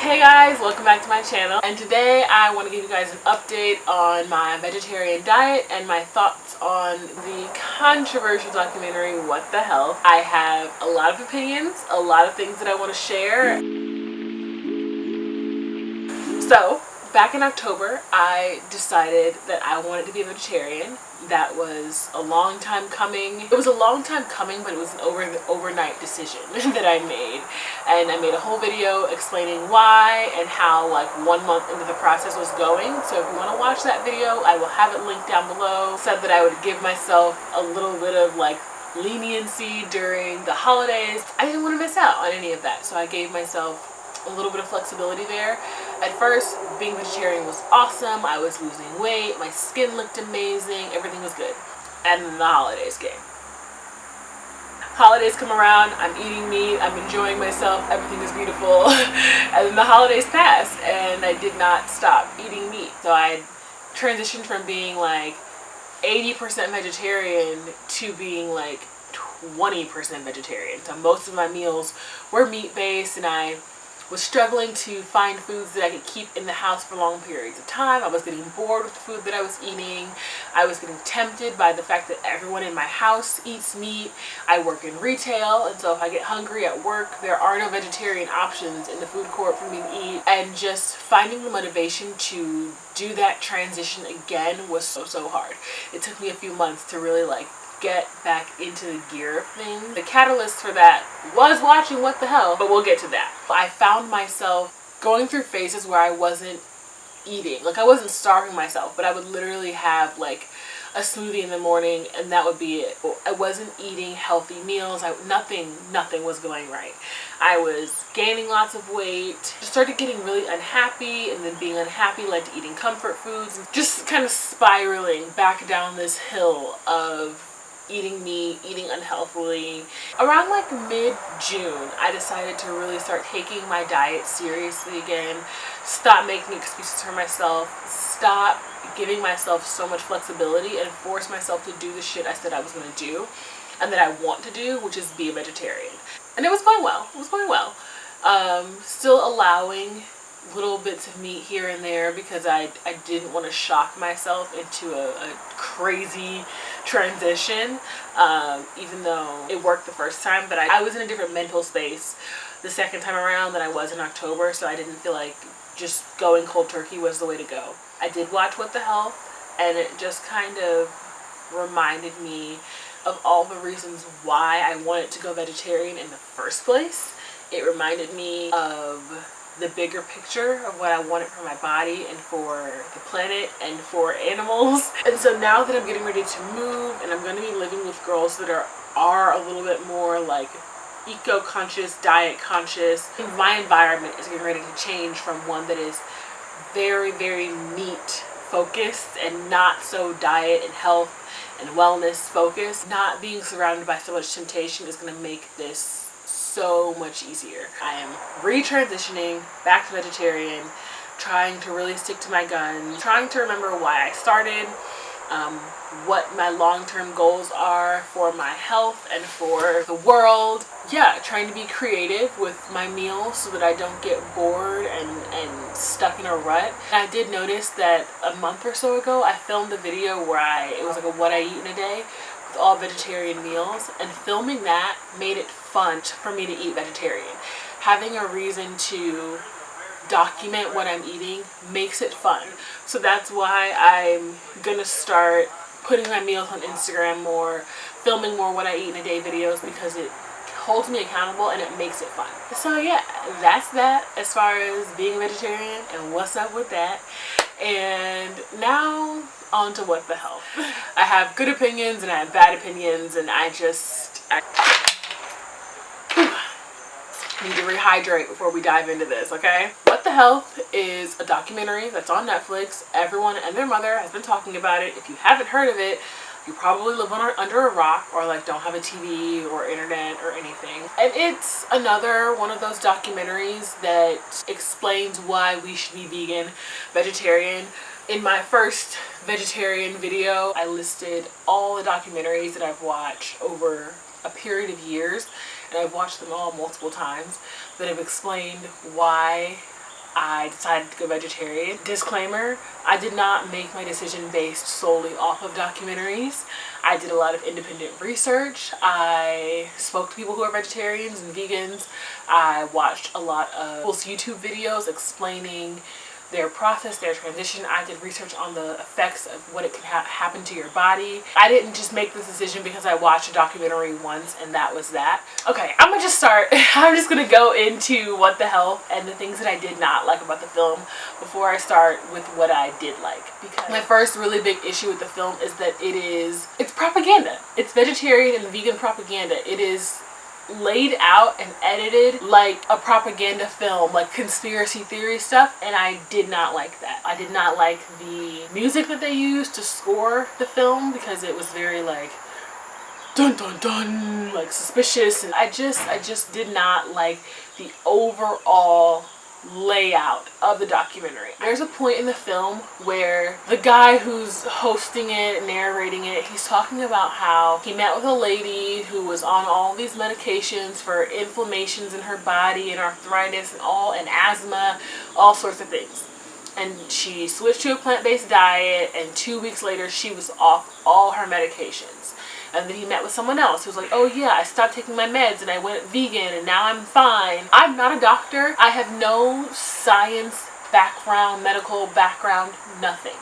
Hey guys, welcome back to my channel, and today I want to give you guys an update on my vegetarian diet and my thoughts on the controversial documentary What the Hell. I have a lot of opinions, a lot of things that I want to share. So back in October I decided that I wanted to be a vegetarian. That was a long time coming. It was a long time coming, but it was an overnight decision that I made. And I made a whole video explaining why and how like 1 month into the process was going. So if you want to watch that video, I will have it linked down below. Said that I would give myself a little bit of like leniency during the holidays. I didn't want to miss out on any of that, so I gave myself a little bit of flexibility there. At first, being vegetarian was awesome. I was losing weight, my skin looked amazing, everything was good. And then the holidays came. Holidays come around, I'm eating meat, I'm enjoying myself, everything is beautiful. And then the holidays passed and I did not stop eating meat. So I transitioned from being like 80% vegetarian to being like 20% vegetarian. So most of my meals were meat-based, and I was struggling to find foods that I could keep in the house for long periods of time. I was getting bored with the food that I was eating. I was getting tempted by the fact that everyone in my house eats meat. I work in retail, and so if I get hungry at work, there are no vegetarian options in the food court for me to eat. And just finding the motivation to do that transition again was so hard. It took me a few months to really like get back into the gear of things. The catalyst for that was watching What the Hell, but we'll get to that. I found myself going through phases where I wasn't eating. Like I wasn't starving myself, but I would literally have like a smoothie in the morning and that would be it. I wasn't eating healthy meals. Nothing was going right. I was gaining lots of weight. Just started getting really unhappy, and then being unhappy led to eating comfort foods, and just kind of spiraling back down this hill of eating meat, eating unhealthily. Around like mid-June, I decided to really start taking my diet seriously again, stop making excuses for myself, stop giving myself so much flexibility, and force myself to do the shit I said I was going to do and that I want to do, which is be a vegetarian. And it was going well. It was going well. Still allowing little bits of meat here and there because I didn't want to shock myself into a crazy transition, even though it worked the first time. But I was in a different mental space the second time around than I was in October, so I didn't feel like just going cold turkey was the way to go. I did watch What the Hell, and it just kind of reminded me of all the reasons why I wanted to go vegetarian in the first place. It reminded me of the bigger picture of what I wanted for my body and for the planet and for animals. And so now that I'm getting ready to move and I'm going to be living with girls that are a little bit more like eco-conscious, diet-conscious, my environment is getting ready to change from one that is very meat focused and not so diet and health and wellness focused. Not being surrounded by so much temptation is going to make this so much easier. I am retransitioning back to vegetarian, trying to really stick to my guns, trying to remember why I started, what my long-term goals are for my health and for the world. Yeah, trying to be creative with my meals so that I don't get bored and stuck in a rut. And I did notice that a month or so ago I filmed a video where it was like a what I eat in a day with all vegetarian meals, and filming that made it fun for me to eat vegetarian. Having a reason to document what I'm eating makes it fun. So that's why I'm gonna start putting my meals on Instagram more, filming more what I eat in a day videos, because it holds me accountable and it makes it fun. So yeah, that's that as far as being a vegetarian and what's up with that. And now on to What the Hell. I have good opinions and I have bad opinions, and I need to rehydrate before we dive into this, okay? What the Hell is a documentary that's on Netflix. Everyone and their mother has been talking about it. If you haven't heard of it, you probably live under a rock, or like don't have a TV or internet or anything. And it's another one of those documentaries that explains why we should be vegan, vegetarian. In my first vegetarian video, I listed all the documentaries that I've watched over a period of years, and I've watched them all multiple times, that have explained why I decided to go vegetarian. Disclaimer, I did not make my decision based solely off of documentaries. I did a lot of independent research. I spoke to people who are vegetarians and vegans. I watched a lot of people's YouTube videos explaining their process, their transition. I did research on the effects of what it can happen to your body. I didn't just make this decision because I watched a documentary once and that was that. Okay, I'm gonna just start. I'm just gonna go into what the hell and the things that I did not like about the film before I start with what I did like. Because my first really big issue with the film is that it's propaganda. It's vegetarian and vegan propaganda. It is laid out and edited like a propaganda film, like conspiracy theory stuff, and I did not like that. I did not like the music that they used to score the film because it was very like dun dun dun, like suspicious, and I just did not like the overall layout of the documentary. There's a point in the film where the guy who's hosting it, narrating it, he's talking about how he met with a lady who was on all these medications for inflammations in her body and arthritis and asthma, all sorts of things. And she switched to a plant-based diet, and 2 weeks later she was off all her medications. And then he met with someone else who was like, oh yeah, I stopped taking my meds and I went vegan and now I'm fine. I'm not a doctor. I have no science background, medical background, nothing.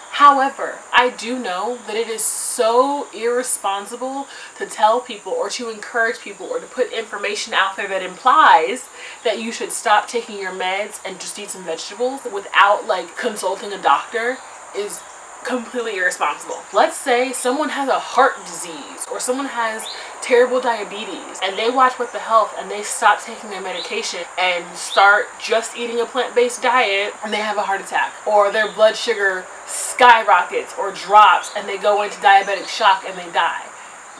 However, I do know that it is so irresponsible to tell people or to encourage people or to put information out there that implies that you should stop taking your meds and just eat some vegetables without like consulting a doctor is completely irresponsible. Let's say someone has a heart disease or someone has terrible diabetes and they watch What the Health and they stop taking their medication and start just eating a plant-based diet and they have a heart attack, or their blood sugar skyrockets or drops and they go into diabetic shock and they die.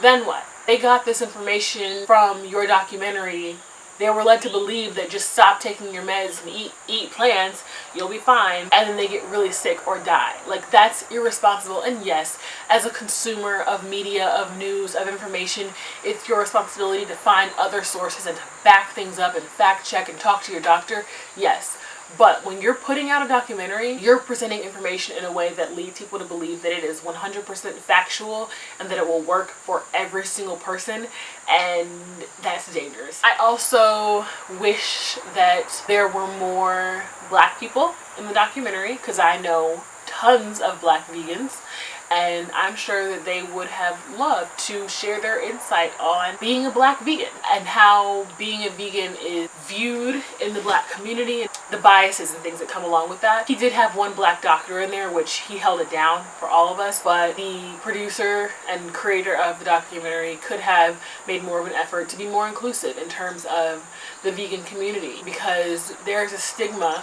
Then what? They got this information from your documentary. They were led to believe that just stop taking your meds and eat plants, you'll be fine, and then they get really sick or die. Like, that's irresponsible. And yes, as a consumer of media, of news, of information, it's your responsibility to find other sources and to back things up and fact check and talk to your doctor. Yes. But when you're putting out a documentary, you're presenting information in a way that leads people to believe that it is 100% factual and that it will work for every single person, and that's dangerous. I also wish that there were more Black people in the documentary, because I know tons of Black vegans, and I'm sure that they would have loved to share their insight on being a Black vegan and how being a vegan is viewed in the Black community, the biases and things that come along with that. He did have one Black doctor in there, which he held it down for all of us, but the producer and creator of the documentary could have made more of an effort to be more inclusive in terms of the vegan community, because there's a stigma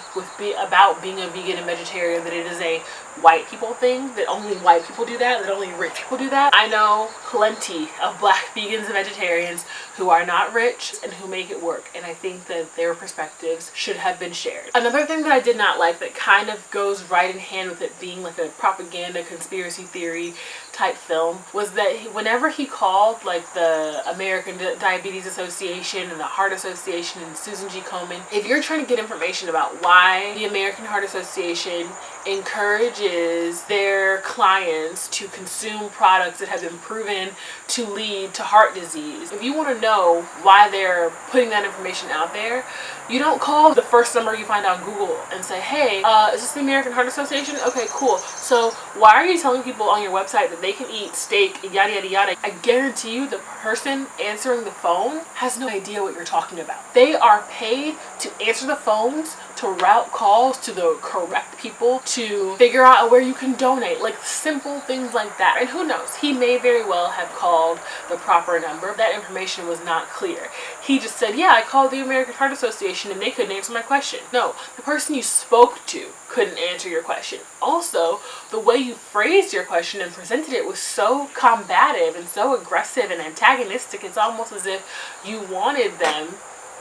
about being a vegan and vegetarian that it is a white people thing, that only white people do that only rich people do that. I know plenty of Black vegans and vegetarians who are not rich and who make it work, and I think that their perspectives should have been shared. Another thing that I did not like that kind of goes right in hand with it being like a propaganda conspiracy theory type film was that whenever he called like the American Diabetes Association and the Heart Association and Susan G. Komen, if you're trying to get information about why the American Heart Association encourages their clients to consume products that have been proven to lead to heart disease, if you want to know why they're putting that information out there, you don't call the first number you find on Google and say, hey, is this the American Heart Association? Okay, cool. So why are you telling people on your website that they can eat steak, yada, yada, yada? I guarantee you the person answering the phone has no idea what you're talking about. They are paid to answer the phones, to route calls to the correct people, to figure out where you can donate, like simple things like that. And who knows, he may very well have called the proper number. That information was not clear. He just said, yeah, I called the American Heart Association and they couldn't answer my question. No, the person you spoke to couldn't answer your question. Also, the way you phrased your question and presented it was so combative and so aggressive and antagonistic. It's almost as if you wanted them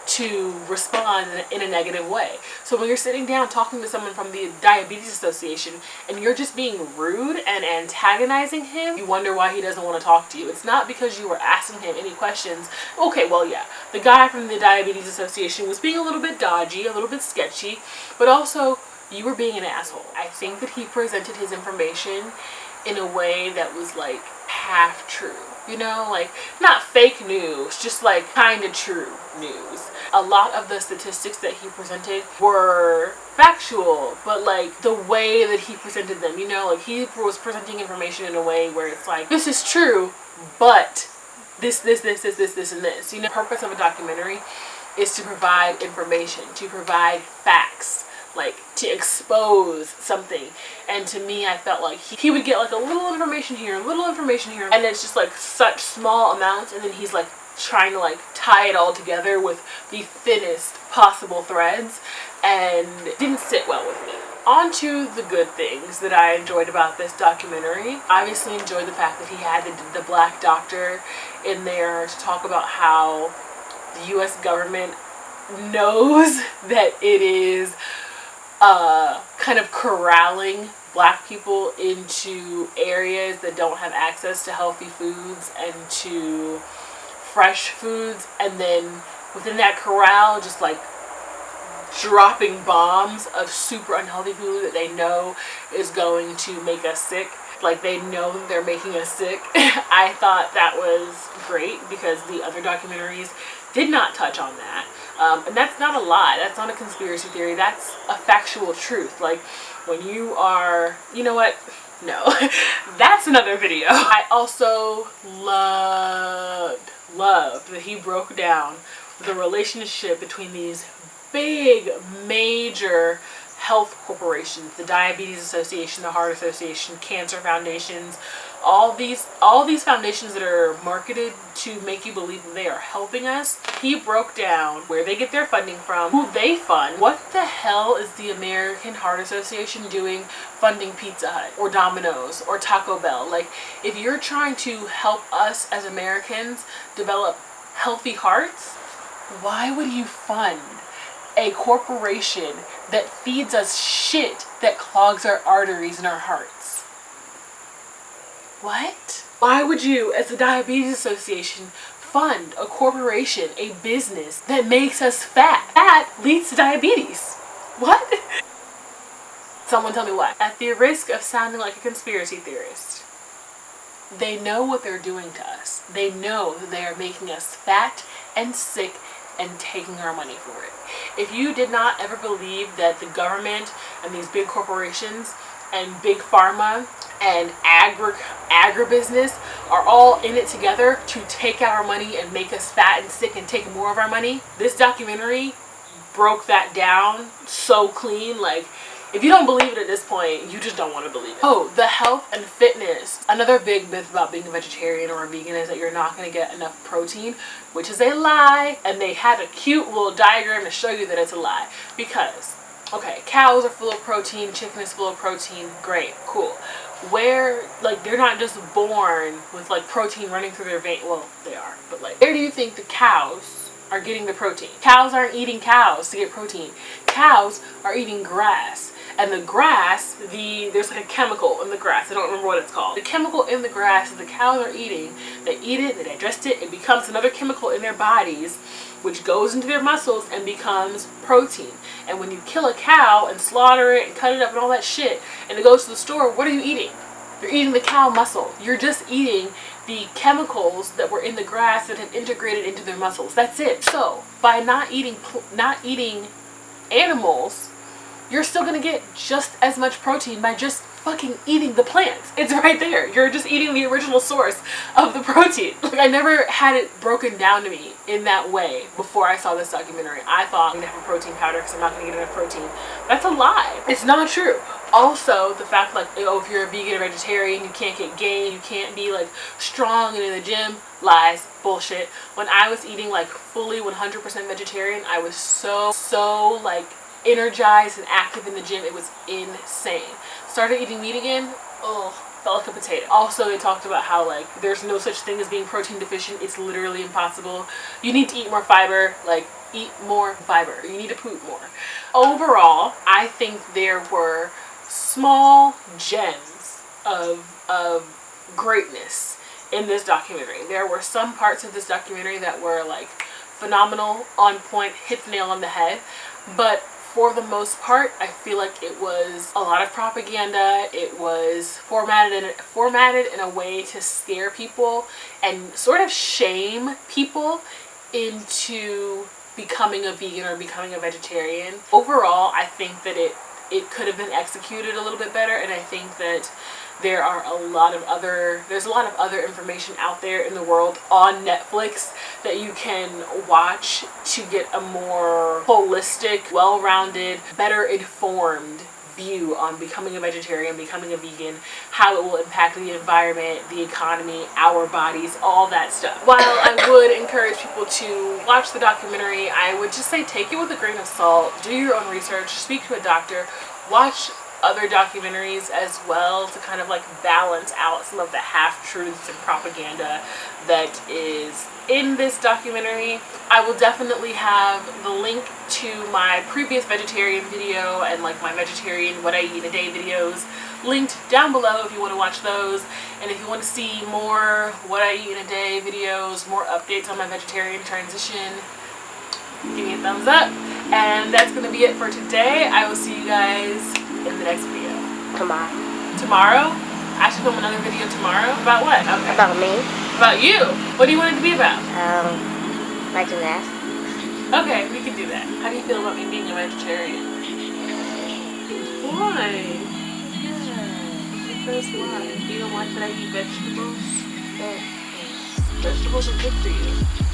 to respond in a negative way. So when you're sitting down talking to someone from the Diabetes Association and you're just being rude and antagonizing him, you wonder why he doesn't want to talk to you. It's not because you were asking him any questions. Okay, well, yeah, the guy from the Diabetes Association was being a little bit dodgy, a little bit sketchy, but also you were being an asshole. I think that he presented his information in a way that was like half true. You know, like not fake news, just like kind of true news. A lot of the statistics that he presented were factual, but like the way that he presented them, you know, like he was presenting information in a way where it's like, this is true, but this, and this. You know, the purpose of a documentary is to provide information, to provide facts, like to expose something. And to me, I felt like he would get like a little information here, and it's just like such small amounts, and then he's like trying to like tie it all together with the thinnest possible threads, and it didn't sit well with me. On to the good things that I enjoyed about this documentary. I obviously enjoyed the fact that he had the black doctor in there to talk about how the US government knows that it is kind of corralling black people into areas that don't have access to healthy foods and to fresh foods, and then within that corral just like dropping bombs of super unhealthy food that they know is going to make us sick. Like they know that they're making us sick. I thought that was great because the other documentaries did not touch on that. And that's not a lie. That's not a conspiracy theory. That's a factual truth. Like when you are, you know what? No, that's another video. I also loved that he broke down the relationship between these big, major health corporations, the Diabetes Association, the Heart Association, cancer foundations, all these foundations that are marketed to make you believe that they are helping us. He broke down where they get their funding from, who they fund. What the hell is the American Heart Association doing funding Pizza Hut or Domino's or Taco Bell? Like, if you're trying to help us as Americans develop healthy hearts, why would you fund a corporation that feeds us shit that clogs our arteries and our hearts? What? Why would you, as the Diabetes Association, fund a corporation, a business that makes us fat? Fat leads to diabetes. What? Someone tell me why. At the risk of sounding like a conspiracy theorist, they know what they're doing to us. They know that they are making us fat and sick and taking our money for it. If you did not ever believe that the government and these big corporations and big pharma and agribusiness are all in it together to take out our money and make us fat and sick and take more of our money, this documentary broke that down so clean. Like, if you don't believe it at this point, you just don't want to believe it. Oh, the health and fitness. Another big myth about being a vegetarian or a vegan is that you're not going to get enough protein, which is a lie. And they had a cute little diagram to show you that it's a lie. Because, okay, cows are full of protein, chicken is full of protein, great, cool. Where, like, they're not just born with, like, protein running through their vein. Well, they are, but, like, where do you think the cows are getting the protein? Cows aren't eating cows to get protein. Cows are eating grass. And the grass, there's like a chemical in the grass. I don't remember what it's called. The chemical in the grass that the cows are eating, they eat it, they digest it, it becomes another chemical in their bodies, which goes into their muscles and becomes protein. And when you kill a cow and slaughter it and cut it up and all that shit, and it goes to the store, what are you eating? You're eating the cow muscle. You're just eating the chemicals that were in the grass that have integrated into their muscles. That's it. So by not eating animals, you're still gonna get just as much protein by just fucking eating the plants. It's right there. You're just eating the original source of the protein. Like, I never had it broken down to me in that way before I saw this documentary. I thought I'm gonna have a protein powder because I'm not gonna get enough protein. That's a lie. It's not true. Also, the fact, like, oh, if you're a vegan or vegetarian, you can't get gained, you can't be like strong and in the gym. Lies. Bullshit. When I was eating like fully 100% vegetarian, I was so like energized and active in the gym. It was insane. Started eating meat again, oh, felt like a potato. Also, they talked about how like there's no such thing as being protein deficient. It's literally impossible. You need to eat more fiber. Like, eat more fiber. You need to poop more. Overall, I think there were small gems of greatness in this documentary. There were some parts of this documentary that were like phenomenal, on point, hit the nail on the head, but for the most part, I feel like it was a lot of propaganda. It was formatted in a way to scare people and sort of shame people into becoming a vegan or becoming a vegetarian. Overall, I think that it could have been executed a little bit better, and I think that there's a lot of other information out there in the world on Netflix that you can watch to get a more holistic, well-rounded, better informed view on becoming a vegetarian, becoming a vegan, how it will impact the environment, the economy, our bodies, all that stuff. While I would encourage people to watch the documentary, I would just say take it with a grain of salt, do your own research, speak to a doctor, watch other documentaries as well to kind of like balance out some of the half-truths and propaganda that is in this documentary. I will definitely have the link to my previous vegetarian video and like my vegetarian what I eat in a day videos linked down below if you want to watch those. And if you want to see more what I eat in a day videos, more updates on my vegetarian transition, give me a thumbs up. And that's going to be it for today. I will see you guys in the next video. Tomorrow? I should film another video tomorrow. About what? Okay. About me. About you. What do you want it to be about? My gymnastics. Okay, we can do that. How do you feel about me being a vegetarian? Why? Yeah. Because why? You don't like that I eat vegetables? Vegetables are good for you.